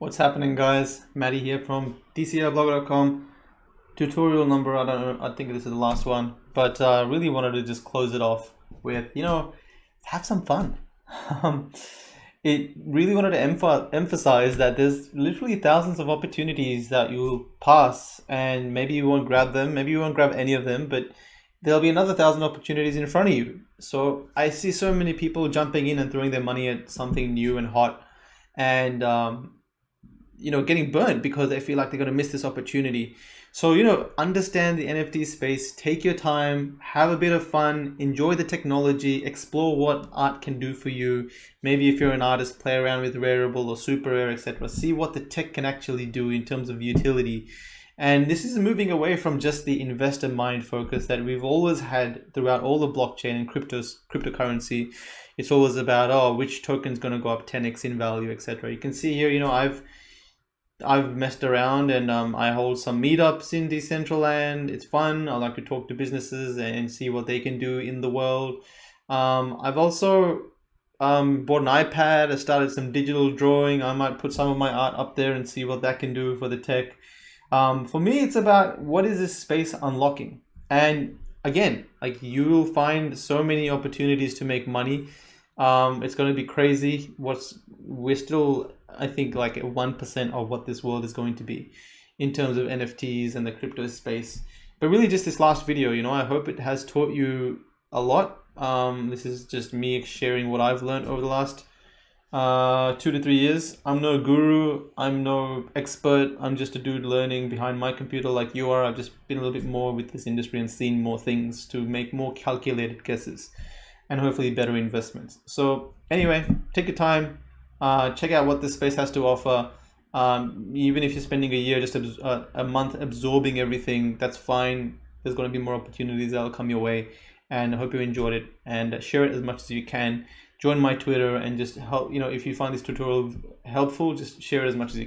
What's happening, guys? Maddie here from tcrblogger.com. Tutorial number, I don't know, I think this is the last one, but really wanted to just close it off with, have some fun. Um, it really wanted to emphasize that there's literally thousands of opportunities that you'll pass, and maybe you won't grab them, maybe you won't grab any of them, but there'll be another thousand opportunities in front of you. So I see so many people jumping in and throwing their money at something new and hot, and getting burnt because they feel like they're going to miss this opportunity. So, understand the NFT space, take your time, have a bit of fun, enjoy the technology, explore what art can do for you. Maybe if you're an artist, play around with Rarible or Super Rare, etc. See what the tech can actually do in terms of utility. And this is moving away from just the investor mind focus that we've always had throughout all the blockchain and cryptocurrency. It's always about, which token's going to go up 10x in value, etc. You can see here, I've messed around, and I hold some meetups in Decentraland. It's fun. I like to talk to businesses and see what they can do in the world. I've also bought an iPad. I started some digital drawing. I might put some of my art up there and see what that can do for the tech. For me, it's about what is this space unlocking. And again, like, you'll find so many opportunities to make money. It's going to be crazy. We're still, I think, like 1% of what this world is going to be in terms of NFTs and the crypto space. But really, just this last video, I hope it has taught you a lot. This is just me sharing what I've learned over the last 2 to 3 years. I'm no guru, I'm no expert. I'm just a dude learning behind my computer like you are. I've just been a little bit more with this industry and seen more things to make more calculated guesses and hopefully better investments. So anyway, take your time. Check out what this space has to offer. Even if you're spending a year, just a month absorbing everything, that's fine. There's going to be more opportunities that'll come your way, and I hope you enjoyed it, and share it as much as you can. Join my Twitter and just help, if you find this tutorial helpful, just share it as much as you can.